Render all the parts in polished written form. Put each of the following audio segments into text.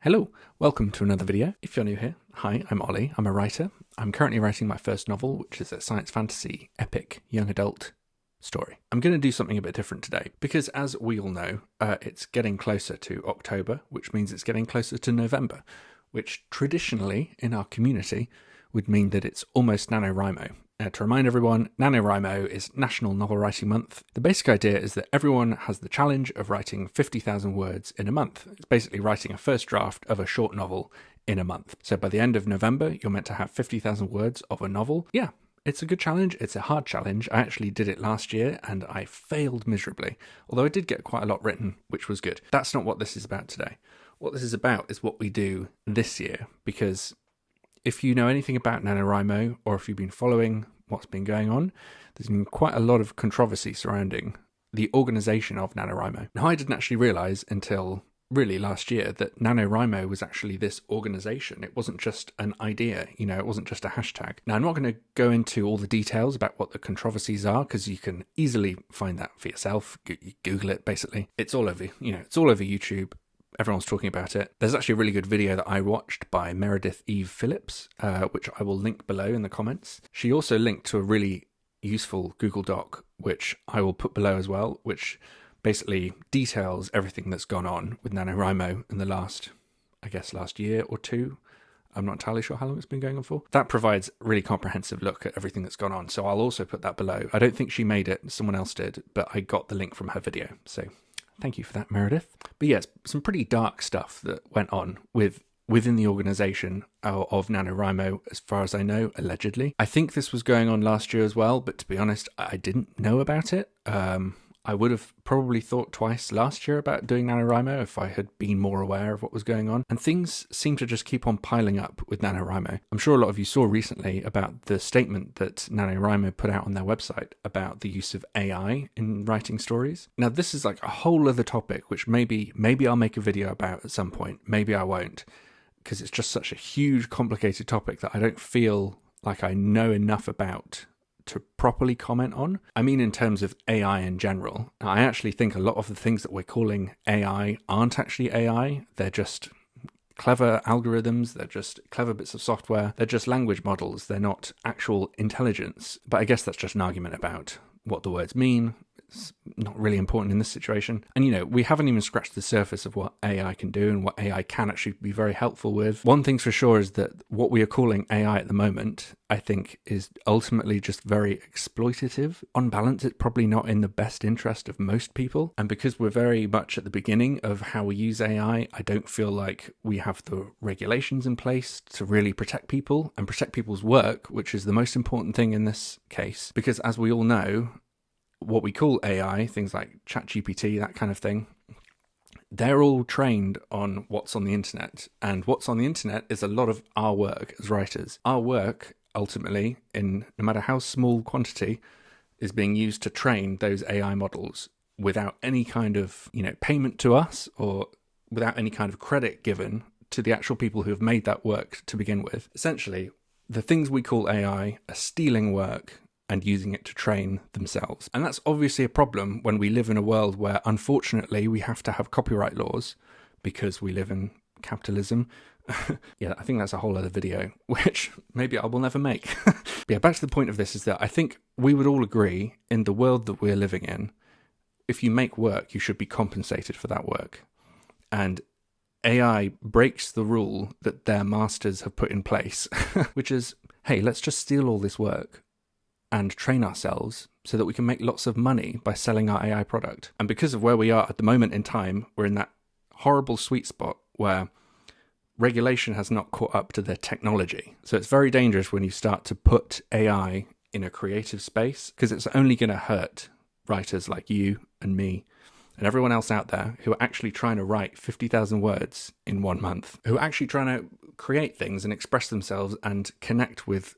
Hello, welcome to another video. If you're new here, hi, I'm Ollie. I'm a writer. I'm currently writing my first novel, which is a science fantasy epic young adult story. I'm going to do something a bit different today because, as we all know, it's getting closer to October, which means it's getting closer to November, which traditionally in our community would mean that it's almost NaNoWriMo. To remind everyone, NaNoWriMo is National Novel Writing Month. The basic idea is that everyone has the challenge of writing 50,000 words in a month. It's basically writing a first draft of a short novel in a month. So by the end of November, you're meant to have 50,000 words of a novel. Yeah, it's a good challenge. It's a hard challenge. I actually did it last year and I failed miserably, although I did get quite a lot written, which was good. That's not what this is about today. What this is about is what we do this year, because if you know anything about NaNoWriMo, or if you've been following what's been going on, there's been quite a lot of controversy surrounding the organisation of NaNoWriMo. Now, I didn't actually realise until really last year that NaNoWriMo was actually this organisation. It wasn't just an idea, it wasn't just a hashtag. Now, I'm not going to go into all the details about what the controversies are, because you can easily find that for yourself. You Google it, basically. It's all over, it's all over YouTube. Everyone's talking about it. There's actually a really good video that I watched by Meredith Eve Phillips, which I will link below in the comments. She also linked to a really useful Google Doc, which I will put below as well, which basically details everything that's gone on with NaNoWriMo in the last year or two. I'm not entirely sure how long it's been going on for. That provides a really comprehensive look at everything that's gone on, so I'll also put that below. I don't think she made it, someone else did, but I got the link from her video, so thank you for that, Meredith. But yes, some pretty dark stuff that went on within the organisation of NaNoWriMo, as far as I know, allegedly. I think this was going on last year as well, but to be honest, I didn't know about it. I would have probably thought twice last year about doing NaNoWriMo if I had been more aware of what was going on. And things seem to just keep on piling up with NaNoWriMo. I'm sure a lot of you saw recently about the statement that NaNoWriMo put out on their website about the use of AI in writing stories. Now, this is like a whole other topic, which maybe I'll make a video about at some point. Maybe I won't, because it's just such a huge, complicated topic that I don't feel like I know enough about to properly comment on. I mean, in terms of AI in general, I actually think a lot of the things that we're calling AI aren't actually AI. They're just clever algorithms. They're just clever bits of software. They're just language models. They're not actual intelligence. But I guess that's just an argument about what the words mean. It's not really important in this situation. And, we haven't even scratched the surface of what AI can do and what AI can actually be very helpful with. One thing's for sure is that what we are calling AI at the moment, I think, is ultimately just very exploitative. On balance, it's probably not in the best interest of most people. And because we're very much at the beginning of how we use AI, I don't feel like we have the regulations in place to really protect people and protect people's work, which is the most important thing in this case. Because as we all know, what we call AI, things like ChatGPT, that kind of thing, they're all trained on what's on the internet. And what's on the internet is a lot of our work as writers. Our work, ultimately, in no matter how small quantity, is being used to train those AI models without any kind of, payment to us, or without any kind of credit given to the actual people who have made that work to begin with. Essentially, the things we call AI are stealing work and using it to train themselves. And that's obviously a problem when we live in a world where, unfortunately, we have to have copyright laws because we live in capitalism. Yeah, I think that's a whole other video, which maybe I will never make. But yeah, back to the point of this is that I think we would all agree, in the world that we're living in, if you make work, you should be compensated for that work. And AI breaks the rule that their masters have put in place, which is, hey, let's just steal all this work and train ourselves so that we can make lots of money by selling our AI product. And because of where we are at the moment in time, we're in that horrible sweet spot where regulation has not caught up to the technology. So it's very dangerous when you start to put AI in a creative space, because it's only going to hurt writers like you and me and everyone else out there who are actually trying to write 50,000 words in 1 month, who are actually trying to create things and express themselves and connect with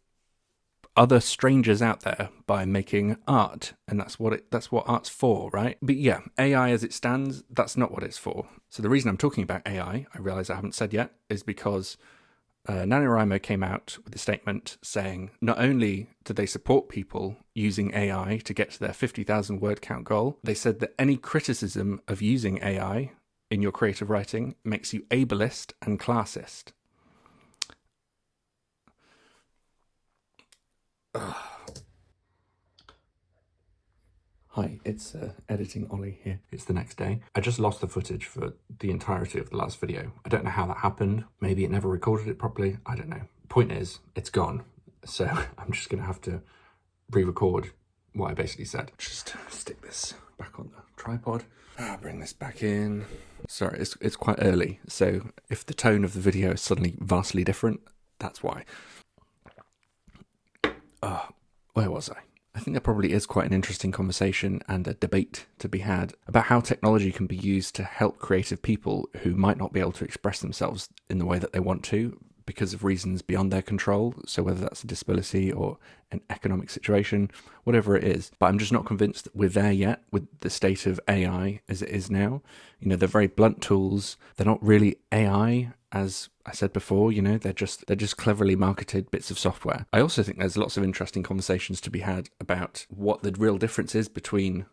other strangers out there by making art. And that's what art's for, right? But yeah, AI as it stands, that's not what it's for. So the reason I'm talking about AI, I realize I haven't said yet, is because NaNoWriMo came out with a statement saying not only do they support people using AI to get to their 50,000 word count goal, they said that any criticism of using AI in your creative writing makes you ableist and classist. Hi, it's editing Ollie here. It's the next day. I just lost the footage for the entirety of the last video. I don't know how that happened. Maybe it never recorded it properly. I don't know. Point is, it's gone. So I'm just going to have to re-record what I basically said. Just stick this back on the tripod. Bring this back in. Sorry, it's quite early. So if the tone of the video is suddenly vastly different, that's why. Where was I? I think there probably is quite an interesting conversation and a debate to be had about how technology can be used to help creative people who might not be able to express themselves in the way that they want to because of reasons beyond their control. So whether that's a disability or an economic situation, whatever it is. But I'm just not convinced that we're there yet with the state of AI as it is now. You know, they're very blunt tools. They're not really AI, as I said before, you know, they're just cleverly marketed bits of software. I also think there's lots of interesting conversations to be had about what the real difference is between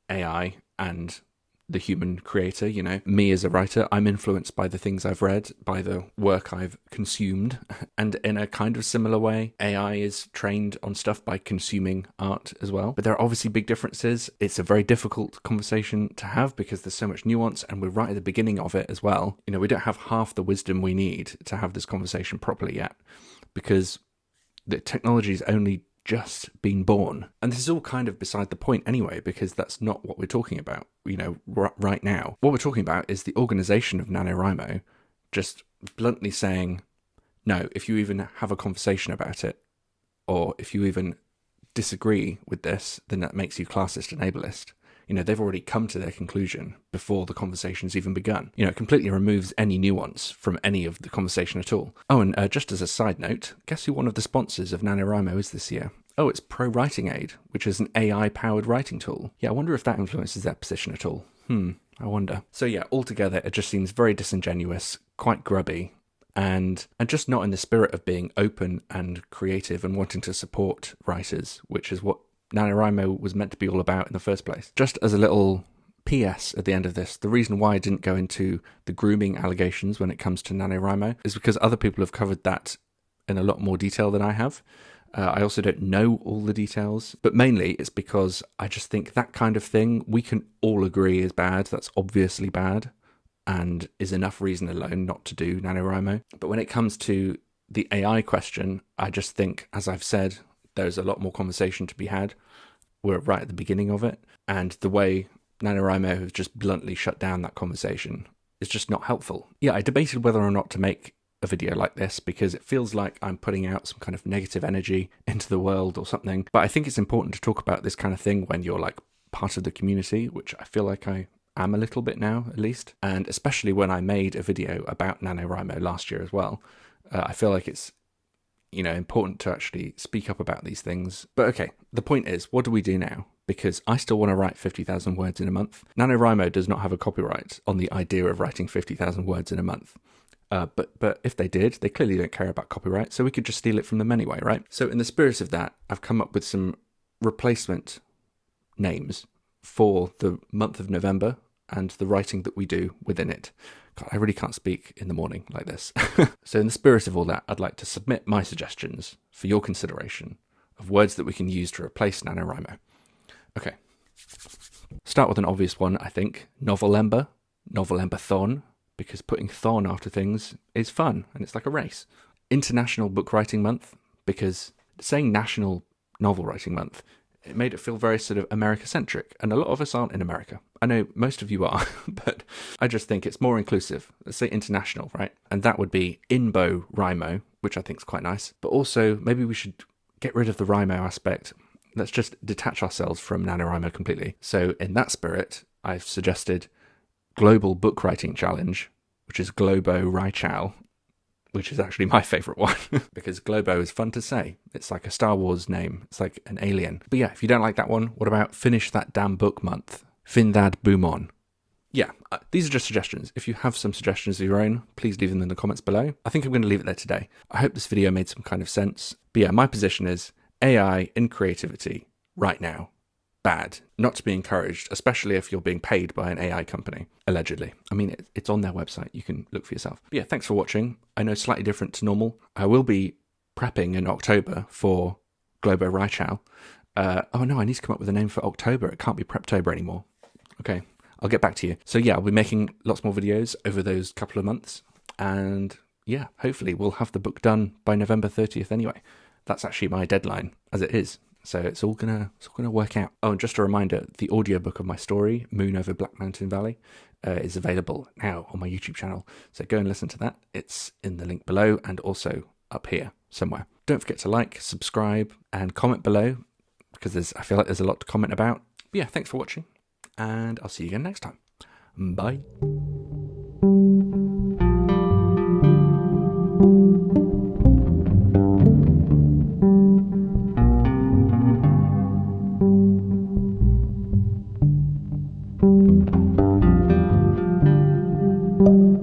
AI and the human creator. You know, me as a writer, I'm influenced by the things I've read, by the work I've consumed, and in a kind of similar way, AI is trained on stuff by consuming art as well. But there are obviously big differences. It's a very difficult conversation to have because there's so much nuance, and we're right at the beginning of it as well. You know, we don't have half the wisdom we need to have this conversation properly yet, because the technology is only just been born. And this is all kind of beside the point anyway, because that's not what we're talking about, you know, right now. What we're talking about is the organization of NaNoWriMo just bluntly saying, no, if you even have a conversation about it, or if you even disagree with this, then that makes you classist and ableist. You know, they've already come to their conclusion before the conversation's even begun. You know, it completely removes any nuance from any of the conversation at all. Oh, and just as a side note, guess who one of the sponsors of NaNoWriMo is this year? Oh, it's Pro Writing Aid, which is an AI-powered writing tool. Yeah, I wonder if that influences their position at all. I wonder. So yeah, altogether, it just seems very disingenuous, quite grubby, and just not in the spirit of being open and creative and wanting to support writers, which is what NaNoWriMo was meant to be all about in the first place. Just as a little PS at the end of this, the reason why I didn't go into the grooming allegations when it comes to NaNoWriMo is because other people have covered that in a lot more detail than I have. I also don't know all the details, but mainly it's because I just think that kind of thing we can all agree is bad. That's obviously bad and is enough reason alone not to do NaNoWriMo. But when it comes to the AI question, I just think, as I've said, there's a lot more conversation to be had. We're right at the beginning of it. And the way NaNoWriMo has just bluntly shut down that conversation is just not helpful. Yeah, I debated whether or not to make a video like this because it feels like I'm putting out some kind of negative energy into the world or something. But I think it's important to talk about this kind of thing when you're like part of the community, which I feel like I am a little bit now, at least. And especially when I made a video about NaNoWriMo last year as well. I feel like it's, you know, important to actually speak up about these things. But okay, the point is, what do we do now? Because I still want to write 50,000 words in a month. NaNoWriMo does not have a copyright on the idea of writing 50,000 words in a month. But if they did, they clearly don't care about copyright, so we could just steal it from them anyway, right? So in the spirit of that, I've come up with some replacement names for the month of November and the writing that we do within it. God, I really can't speak in the morning like this. So in the spirit of all that, I'd like to submit my suggestions for your consideration of words that we can use to replace NaNoWriMo. Okay. Start with an obvious one, I think. Novelember, Novelember-thon, because putting thon after things is fun, and it's like a race. International Book Writing Month, because saying National Novel Writing Month, it made it feel very sort of America-centric, and a lot of us aren't in America. I know most of you are, but I just think it's more inclusive. Let's say international, right? And that would be NaNoWriMo, which I think is quite nice. But also, maybe we should get rid of the Rimo aspect. Let's just detach ourselves from NaNoWriMo completely. So in that spirit, I've suggested Global Book Writing Challenge, which is Globo Reichau, which is actually my favourite one, because Globo is fun to say. It's like a Star Wars name. It's like an alien. But yeah, if you don't like that one, what about Finish That Damn Book Month? Findad Boomon. Yeah, these are just suggestions. If you have some suggestions of your own, please leave them in the comments below. I think I'm going to leave it there today. I hope this video made some kind of sense. But yeah, my position is AI in creativity right now. bad, not to be encouraged, especially if you're being paid by an AI company, allegedly. I mean, it's on their website. You can look for yourself. But yeah, thanks for watching. I know slightly different to normal. I will be prepping in October for Globo Reichau. Oh no, I need to come up with a name for October. It can't be Preptober anymore. Okay, I'll get back to you. So yeah, I'll be making lots more videos over those couple of months. And yeah, hopefully we'll have the book done by November 30th anyway. That's actually my deadline as it is. So it's all gonna work out. Oh, and just a reminder, the audiobook of my story, Moon Over Black Mountain Valley, is available now on my YouTube channel. So go and listen to that. It's in the link below and also up here somewhere. Don't forget to like, subscribe, and comment below, because I feel like there's a lot to comment about. But yeah, thanks for watching, and I'll see you again next time. Bye. Thank you.